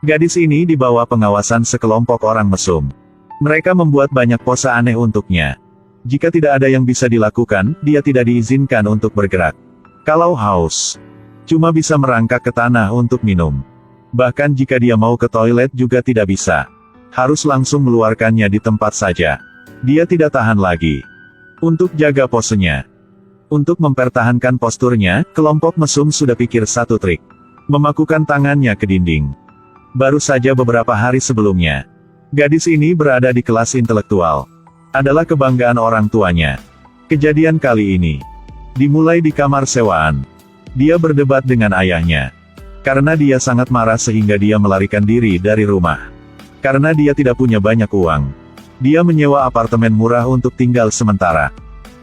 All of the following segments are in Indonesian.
Gadis ini di bawah pengawasan sekelompok orang mesum. Mereka membuat banyak pose aneh untuknya. Jika tidak ada yang bisa dilakukan, dia tidak diizinkan untuk bergerak. Kalau haus, cuma bisa merangkak ke tanah untuk minum. Bahkan jika dia mau ke toilet juga tidak bisa. Harus langsung mengeluarkannya di tempat saja. Dia tidak tahan lagi. Untuk jaga posenya. Untuk mempertahankan posturnya, kelompok mesum sudah pikir satu trik. Memakukan tangannya ke dinding. Baru saja beberapa hari sebelumnya, gadis ini berada di kelas intelektual. Adalah kebanggaan orang tuanya. Kejadian kali ini dimulai di kamar sewaan. Dia berdebat dengan ayahnya. Karena dia sangat marah sehingga dia melarikan diri dari rumah. Karena dia tidak punya banyak uang. Dia menyewa apartemen murah untuk tinggal sementara.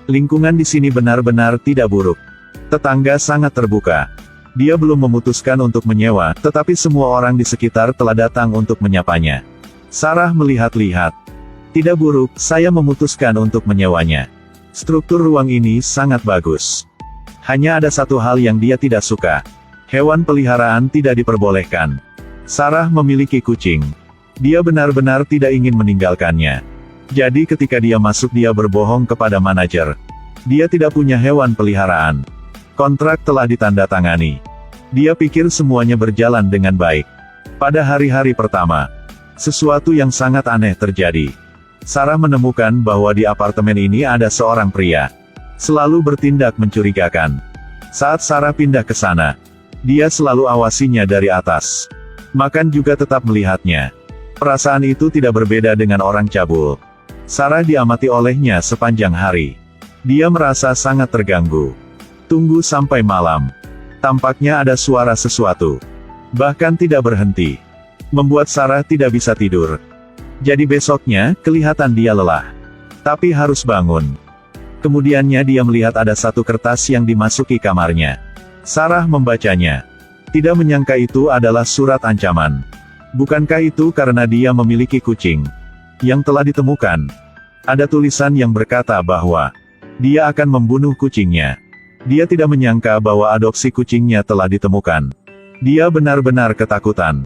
Lingkungan di sini benar-benar tidak buruk. Tetangga sangat terbuka. Dia belum memutuskan untuk menyewa, tetapi semua orang di sekitar telah datang untuk menyapanya. Sarah melihat-lihat. Tidak buruk, saya memutuskan untuk menyewanya. Struktur ruang ini sangat bagus. Hanya ada satu hal yang dia tidak suka. Hewan peliharaan tidak diperbolehkan. Sarah memiliki kucing. Dia benar-benar tidak ingin meninggalkannya. Jadi ketika dia masuk dia berbohong kepada manajer. Dia tidak punya hewan peliharaan. Kontrak telah ditandatangani. Dia pikir semuanya berjalan dengan baik. Pada hari-hari pertama, sesuatu yang sangat aneh terjadi. Sarah menemukan bahwa di apartemen ini ada seorang pria. Selalu bertindak mencurigakan. Saat Sarah pindah ke sana, dia selalu awasinya dari atas. Makan juga tetap melihatnya. Perasaan itu tidak berbeda dengan orang cabul. Sarah diamati olehnya sepanjang hari. Dia merasa sangat terganggu. Tunggu sampai malam. Tampaknya ada suara sesuatu. Bahkan tidak berhenti. Membuat Sarah tidak bisa tidur. Jadi besoknya, kelihatan dia lelah. Tapi harus bangun. Kemudiannya dia melihat ada satu kertas yang dimasuki kamarnya. Sarah membacanya. Tidak menyangka itu adalah surat ancaman. Bukankah itu karena dia memiliki kucing yang telah ditemukan? Ada tulisan yang berkata bahwa dia akan membunuh kucingnya. Dia tidak menyangka bahwa adopsi kucingnya telah ditemukan. Dia benar-benar ketakutan.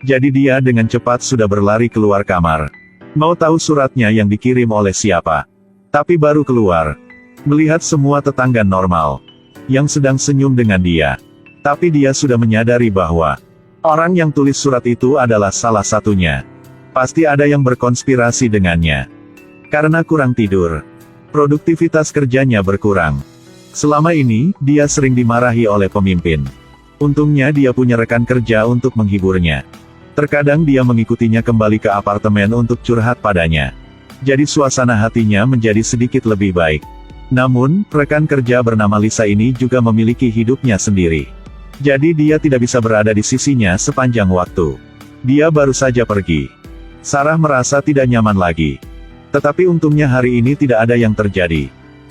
Jadi dia dengan cepat sudah berlari keluar kamar. Mau tahu suratnya yang dikirim oleh siapa. Tapi baru keluar, melihat semua tetangga normal yang sedang senyum dengan dia. Tapi dia sudah menyadari bahwa orang yang tulis surat itu adalah salah satunya. Pasti ada yang berkonspirasi dengannya. Karena kurang tidur, produktivitas kerjanya berkurang. Selama ini, dia sering dimarahi oleh pemimpin. Untungnya dia punya rekan kerja untuk menghiburnya. Terkadang dia mengikutinya kembali ke apartemen untuk curhat padanya. Jadi suasana hatinya menjadi sedikit lebih baik. Namun, rekan kerja bernama Lisa ini juga memiliki hidupnya sendiri. Jadi dia tidak bisa berada di sisinya sepanjang waktu. Dia baru saja pergi. Sarah merasa tidak nyaman lagi. Tetapi untungnya hari ini tidak ada yang terjadi.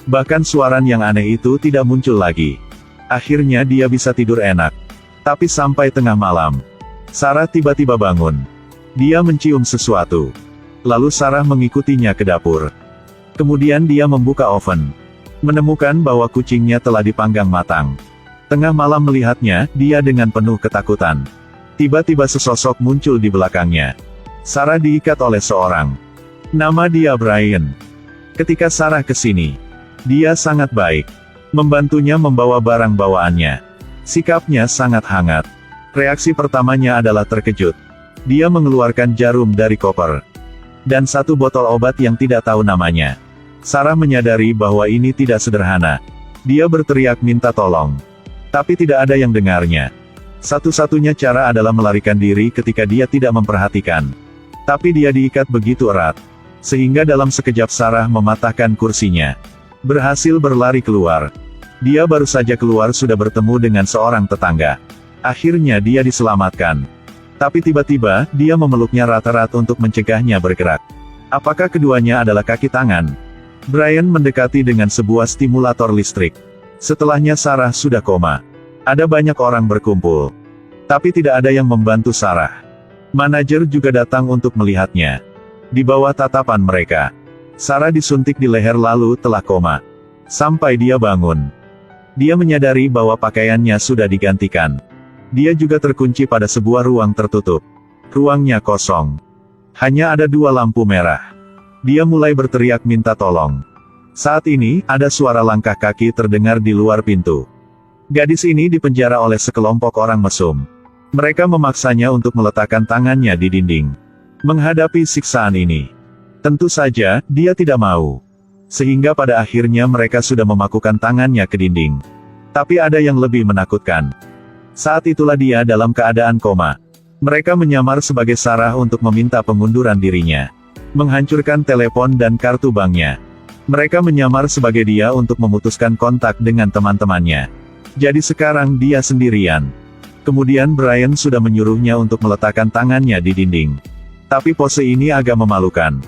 Bahkan suara yang aneh itu tidak muncul lagi. Akhirnya dia bisa tidur enak. Tapi sampai tengah malam, Sarah tiba-tiba bangun. Dia mencium sesuatu. Lalu Sarah mengikutinya ke dapur. Kemudian dia membuka oven. Menemukan bahwa kucingnya telah dipanggang matang. Tengah malam melihatnya, dia dengan penuh ketakutan. Tiba-tiba sesosok muncul di belakangnya. Sarah diikat oleh seorang. Nama dia Brian. Ketika Sarah ke sini, dia sangat baik. Membantunya membawa barang bawaannya. Sikapnya sangat hangat. Reaksi pertamanya adalah terkejut. Dia mengeluarkan jarum dari koper. Dan satu botol obat yang tidak tahu namanya. Sarah menyadari bahwa ini tidak sederhana. Dia berteriak minta tolong. Tapi tidak ada yang dengarnya. Satu-satunya cara adalah melarikan diri ketika dia tidak memperhatikan. Tapi dia diikat begitu erat. Sehingga dalam sekejap Sarah mematahkan kursinya. Berhasil berlari keluar. Dia baru saja keluar sudah bertemu dengan seorang tetangga. Akhirnya dia diselamatkan. Tapi tiba-tiba, dia memeluknya erat-erat untuk mencegahnya bergerak. Apakah keduanya adalah kaki tangan? Brian mendekati dengan sebuah stimulator listrik. Setelahnya Sarah sudah koma. Ada banyak orang berkumpul. Tapi tidak ada yang membantu Sarah. Manajer juga datang untuk melihatnya. Di bawah tatapan mereka, Sarah disuntik di leher lalu telah koma. Sampai dia bangun. Dia menyadari bahwa pakaiannya sudah digantikan. Dia juga terkunci pada sebuah ruang tertutup. Ruangnya kosong. Hanya ada 2 lampu merah. Dia mulai berteriak minta tolong. Saat ini, ada suara langkah kaki terdengar di luar pintu. Gadis ini dipenjara oleh sekelompok orang mesum. Mereka memaksanya untuk meletakkan tangannya di dinding. Menghadapi siksaan ini, tentu saja, dia tidak mau. Sehingga pada akhirnya mereka sudah memakukan tangannya ke dinding. Tapi ada yang lebih menakutkan. Saat itulah dia dalam keadaan koma. Mereka menyamar sebagai Sarah untuk meminta pengunduran dirinya. Menghancurkan telepon dan kartu banknya. Mereka menyamar sebagai dia untuk memutuskan kontak dengan teman-temannya. Jadi sekarang dia sendirian. Kemudian Brian sudah menyuruhnya untuk meletakkan tangannya di dinding. Tapi pose ini agak memalukan.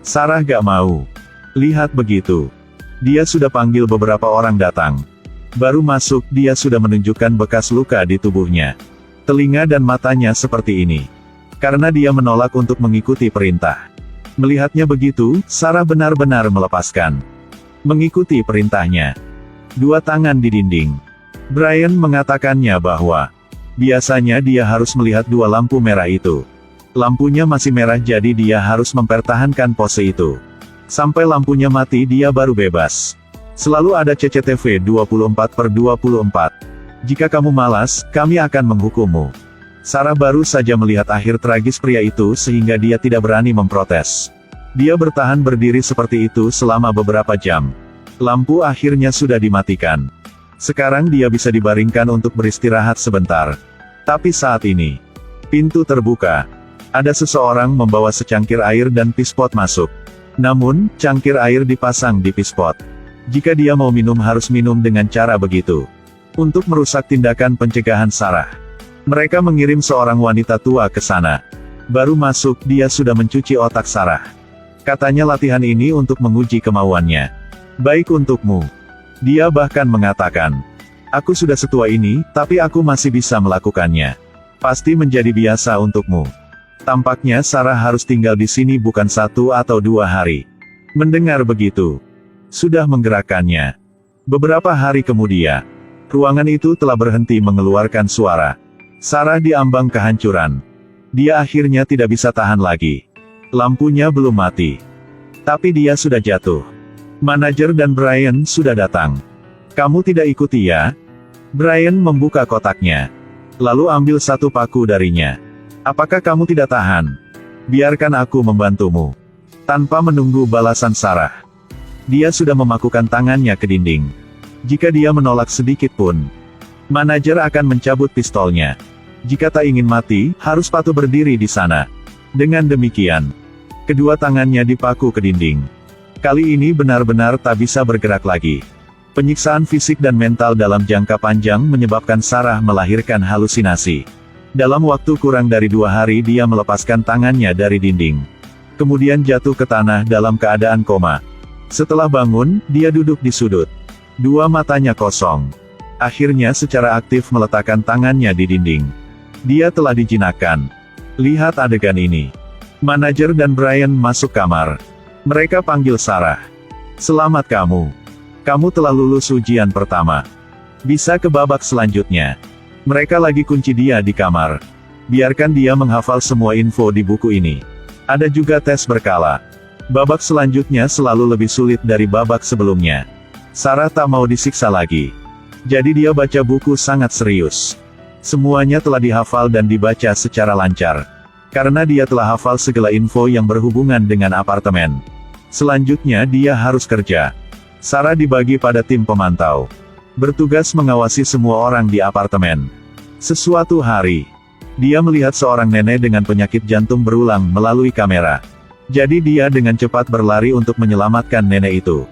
Sarah gak mau. Lihat begitu. Dia sudah panggil beberapa orang datang. Baru masuk, dia sudah menunjukkan bekas luka di tubuhnya. Telinga dan matanya seperti ini. Karena dia menolak untuk mengikuti perintah. Melihatnya begitu, Sarah benar-benar melepaskan. Mengikuti perintahnya. 2 tangan di dinding. Brian mengatakannya bahwa biasanya dia harus melihat 2 lampu merah itu. Lampunya masih merah jadi dia harus mempertahankan pose itu. Sampai lampunya mati dia baru bebas. Selalu ada CCTV 24/24. Jika kamu malas, kami akan menghukummu. Sarah baru saja melihat akhir tragis pria itu sehingga dia tidak berani memprotes. Dia bertahan berdiri seperti itu selama beberapa jam. Lampu akhirnya sudah dimatikan. Sekarang dia bisa dibaringkan untuk beristirahat sebentar. Tapi saat ini, pintu terbuka. Ada seseorang membawa secangkir air dan pispot masuk. Namun, cangkir air dipasang di pispot. Jika dia mau minum harus minum dengan cara begitu. Untuk merusak tindakan pencegahan Sarah. Mereka mengirim seorang wanita tua ke sana. Baru masuk, dia sudah mencuci otak Sarah. Katanya latihan ini untuk menguji kemauannya. Baik untukmu. Dia bahkan mengatakan, aku sudah setua ini, tapi aku masih bisa melakukannya. Pasti menjadi biasa untukmu. Tampaknya Sarah harus tinggal di sini bukan 1 atau 2 hari. Mendengar begitu, sudah menggerakkannya. Beberapa hari kemudian, ruangan itu telah berhenti mengeluarkan suara. Sarah diambang kehancuran. Dia akhirnya tidak bisa tahan lagi. Lampunya belum mati. Tapi dia sudah jatuh. Manajer dan Brian sudah datang. Kamu tidak ikuti ya? Brian membuka kotaknya. Lalu ambil 1 paku darinya. Apakah kamu tidak tahan? Biarkan aku membantumu. Tanpa menunggu balasan Sarah. Dia sudah memakukan tangannya ke dinding. Jika dia menolak sedikit pun, manajer akan mencabut pistolnya. Jika tak ingin mati, harus patuh berdiri di sana. Dengan demikian, kedua tangannya dipaku ke dinding. Kali ini benar-benar tak bisa bergerak lagi. Penyiksaan fisik dan mental dalam jangka panjang menyebabkan Sarah melahirkan halusinasi. Dalam waktu kurang dari 2 hari dia melepaskan tangannya dari dinding. Kemudian jatuh ke tanah dalam keadaan koma. Setelah bangun, dia duduk di sudut. 2 matanya kosong. Akhirnya secara aktif meletakkan tangannya di dinding. Dia telah dijinakkan. Lihat adegan ini. Manajer dan Brian masuk kamar. Mereka panggil Sarah. Selamat kamu. Kamu telah lulus ujian pertama. Bisa ke babak selanjutnya. Mereka lagi kunci dia di kamar. Biarkan dia menghafal semua info di buku ini. Ada juga tes berkala. Babak selanjutnya selalu lebih sulit dari babak sebelumnya. Sarah tak mau disiksa lagi. Jadi dia baca buku sangat serius. Semuanya telah dihafal dan dibaca secara lancar. Karena dia telah hafal segala info yang berhubungan dengan apartemen. Selanjutnya dia harus kerja. Sarah dibagi pada tim pemantau. Bertugas mengawasi semua orang di apartemen. Sesuatu hari, dia melihat seorang nenek dengan penyakit jantung berulang melalui kamera. Jadi dia dengan cepat berlari untuk menyelamatkan nenek itu.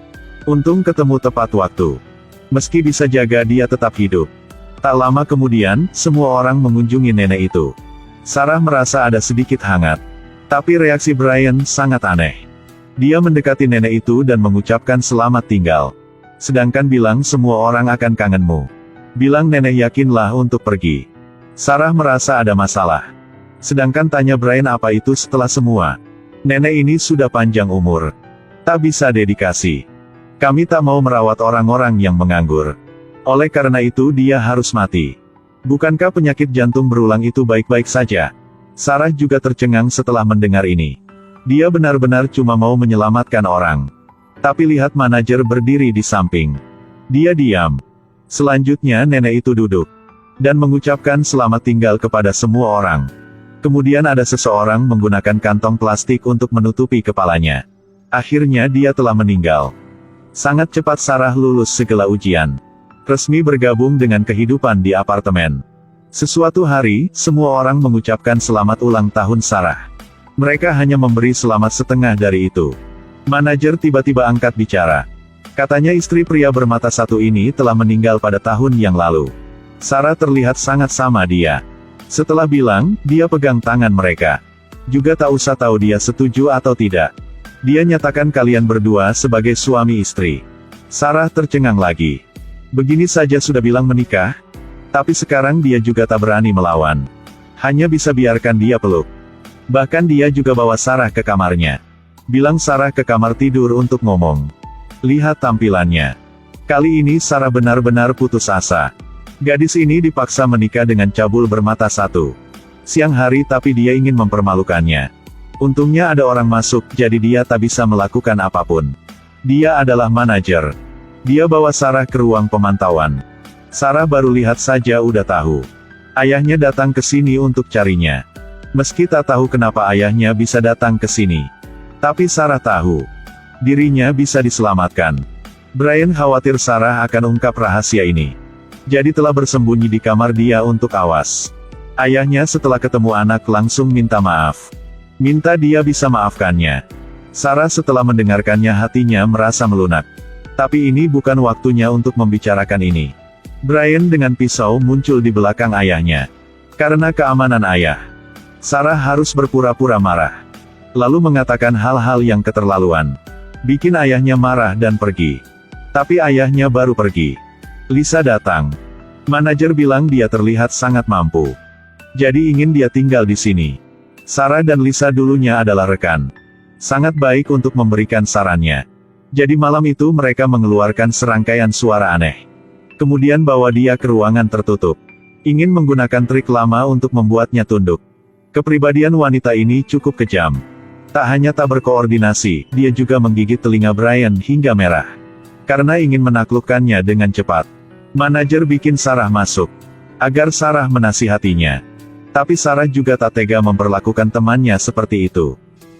Untung ketemu tepat waktu. Meski bisa jaga dia tetap hidup. Tak lama kemudian, semua orang mengunjungi nenek itu. Sarah merasa ada sedikit hangat. Tapi reaksi Brian sangat aneh. Dia mendekati nenek itu dan mengucapkan selamat tinggal. Sedangkan bilang semua orang akan kangenmu. Bilang nenek yakinlah untuk pergi. Sarah merasa ada masalah. Sedangkan tanya Brian apa itu setelah semua. Nenek ini sudah panjang umur. Tak bisa dedikasi. Kami tak mau merawat orang-orang yang menganggur. Oleh karena itu dia harus mati. Bukankah penyakit jantung berulang itu baik-baik saja? Sarah juga tercengang setelah mendengar ini. Dia benar-benar cuma mau menyelamatkan orang. Tapi lihat manajer berdiri di samping. Dia diam. Selanjutnya nenek itu duduk. Dan mengucapkan selamat tinggal kepada semua orang. Kemudian ada seseorang menggunakan kantong plastik untuk menutupi kepalanya. Akhirnya dia telah meninggal. Sangat cepat Sarah lulus segala ujian. Resmi bergabung dengan kehidupan di apartemen. Sesuatu hari, semua orang mengucapkan selamat ulang tahun Sarah. Mereka hanya memberi selamat setengah dari itu. Manajer tiba-tiba angkat bicara. Katanya istri pria bermata satu ini telah meninggal pada tahun yang lalu. Sarah terlihat sangat sama dia. Setelah bilang, dia pegang tangan mereka. Juga tak usah tahu dia setuju atau tidak. Dia nyatakan kalian berdua sebagai suami istri. Sarah tercengang lagi. Begini saja sudah bilang menikah? Tapi sekarang dia juga tak berani melawan. Hanya bisa biarkan dia peluk. Bahkan dia juga bawa Sarah ke kamarnya. Bilang Sarah ke kamar tidur untuk ngomong. Lihat tampilannya. Kali ini Sarah benar-benar putus asa. Gadis ini dipaksa menikah dengan cabul bermata satu. Siang hari tapi dia ingin mempermalukannya. Untungnya ada orang masuk, jadi dia tak bisa melakukan apapun. Dia adalah manajer. Dia bawa Sarah ke ruang pemantauan. Sarah baru lihat saja udah tahu. Ayahnya datang ke sini untuk carinya. Meski tak tahu kenapa ayahnya bisa datang ke sini. Tapi Sarah tahu. Dirinya bisa diselamatkan. Brian khawatir Sarah akan ungkap rahasia ini. Jadi telah bersembunyi di kamar dia untuk awas. Ayahnya setelah ketemu anak langsung minta maaf. Minta dia bisa maafkannya. Sarah setelah mendengarkannya hatinya merasa melunak. Tapi ini bukan waktunya untuk membicarakan ini. Brian dengan pisau muncul di belakang ayahnya. Karena keamanan ayah. Sarah harus berpura-pura marah. Lalu mengatakan hal-hal yang keterlaluan. Bikin ayahnya marah dan pergi. Tapi ayahnya baru pergi. Lisa datang. Manajer bilang dia terlihat sangat mampu. Jadi ingin dia tinggal di sini. Sarah dan Lisa dulunya adalah rekan. Sangat baik untuk memberikan sarannya. Jadi malam itu mereka mengeluarkan serangkaian suara aneh. Kemudian bawa dia ke ruangan tertutup. Ingin menggunakan trik lama untuk membuatnya tunduk. Kepribadian wanita ini cukup kejam. Tak hanya tak berkoordinasi, dia juga menggigit telinga Brian hingga merah. Karena ingin menaklukkannya dengan cepat. Manajer bikin Sarah masuk. Agar Sarah menasihatinya. Tapi Sarah juga tak tega memperlakukan temannya seperti itu.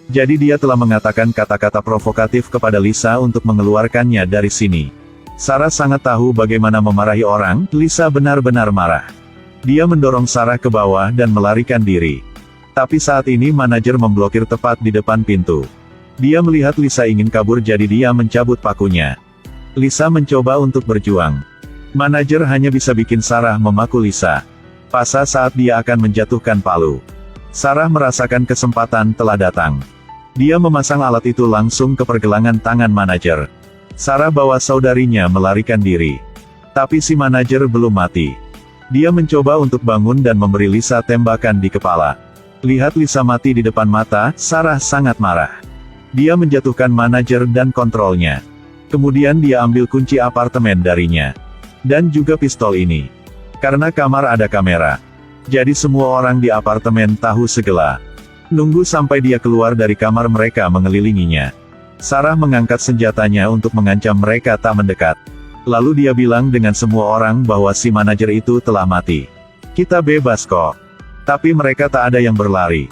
Jadi dia telah mengatakan kata-kata provokatif kepada Lisa untuk mengeluarkannya dari sini. Sarah sangat tahu bagaimana memarahi orang, Lisa benar-benar marah. Dia mendorong Sarah ke bawah dan melarikan diri. Tapi saat ini manajer memblokir tepat di depan pintu. Dia melihat Lisa ingin kabur jadi dia mencabut pakunya. Lisa mencoba untuk berjuang. Manajer hanya bisa bikin Sarah memaku Lisa. Pas saat dia akan menjatuhkan palu. Sarah merasakan kesempatan telah datang. Dia memasang alat itu langsung ke pergelangan tangan manajer. Sarah bawa saudarinya melarikan diri. Tapi si manajer belum mati. Dia mencoba untuk bangun dan memberi Lisa tembakan di kepala. Lihat Lisa mati di depan mata, Sarah sangat marah. Dia menjatuhkan manajer dan kontrolnya. Kemudian dia ambil kunci apartemen darinya. Dan juga pistol ini. Karena kamar ada kamera. Jadi semua orang di apartemen tahu segala. Nunggu sampai dia keluar dari kamar mereka mengelilinginya. Sarah mengangkat senjatanya untuk mengancam mereka tak mendekat. Lalu dia bilang dengan semua orang bahwa si manajer itu telah mati. Kita bebas kok. Tapi mereka tak ada yang berlari.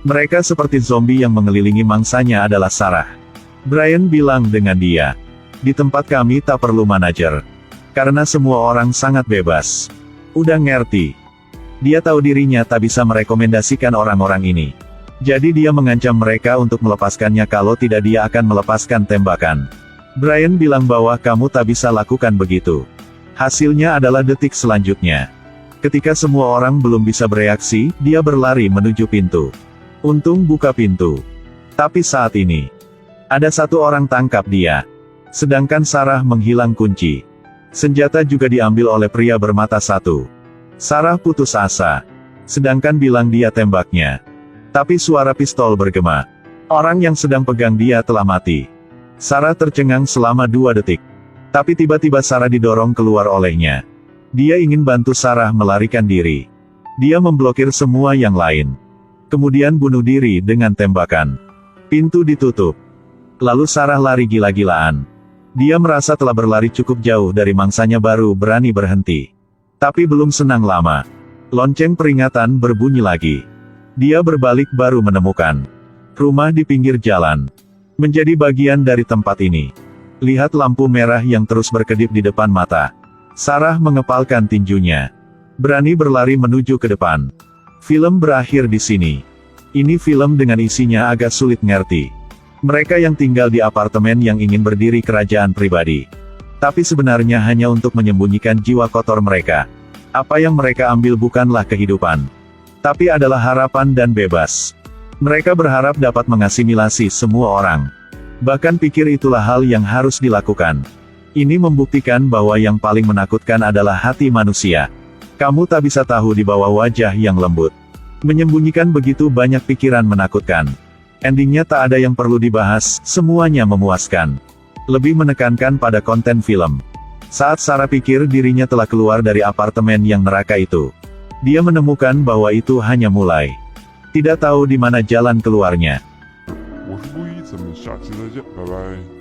Mereka seperti zombie yang mengelilingi mangsanya adalah Sarah. Brian bilang dengan dia. Di tempat kami tak perlu manajer. Karena semua orang sangat bebas. Udah ngerti. Dia tahu dirinya tak bisa merekomendasikan orang-orang ini. Jadi dia mengancam mereka untuk melepaskannya kalau tidak dia akan melepaskan tembakan. Brian bilang bahwa kamu tak bisa lakukan begitu. Hasilnya adalah detik selanjutnya. Ketika semua orang belum bisa bereaksi, dia berlari menuju pintu. Untung buka pintu. Tapi saat ini, ada satu orang tangkap dia. Sedangkan Sarah menghilang kunci. Senjata juga diambil oleh pria bermata satu. Sarah putus asa. Sedangkan bilang dia tembaknya. Tapi suara pistol bergema. Orang yang sedang pegang dia telah mati. Sarah tercengang selama 2 detik. Tapi tiba-tiba Sarah didorong keluar olehnya. Dia ingin bantu Sarah melarikan diri. Dia memblokir semua yang lain. Kemudian bunuh diri dengan tembakan. Pintu ditutup. Lalu Sarah lari gila-gilaan. Dia merasa telah berlari cukup jauh dari mangsanya baru berani berhenti. Tapi belum senang lama. Lonceng peringatan berbunyi lagi. Dia berbalik baru menemukan rumah di pinggir jalan. Menjadi bagian dari tempat ini. Lihat lampu merah yang terus berkedip di depan mata. Sarah mengepalkan tinjunya. Berani berlari menuju ke depan. Film berakhir di sini. Ini film dengan isinya agak sulit ngerti. Mereka yang tinggal di apartemen yang ingin berdiri kerajaan pribadi. Tapi sebenarnya hanya untuk menyembunyikan jiwa kotor mereka. Apa yang mereka ambil bukanlah kehidupan. Tapi adalah harapan dan bebas. Mereka berharap dapat mengasimilasi semua orang. Bahkan pikir itulah hal yang harus dilakukan. Ini membuktikan bahwa yang paling menakutkan adalah hati manusia. Kamu tak bisa tahu di bawah wajah yang lembut. Menyembunyikan begitu banyak pikiran menakutkan. Endingnya tak ada yang perlu dibahas, semuanya memuaskan. Lebih menekankan pada konten film. Saat Sarah pikir dirinya telah keluar dari apartemen yang neraka itu. Dia menemukan bahwa itu hanya mulai. Tidak tahu di mana jalan keluarnya. 我是路易，咱们下期再见，拜拜。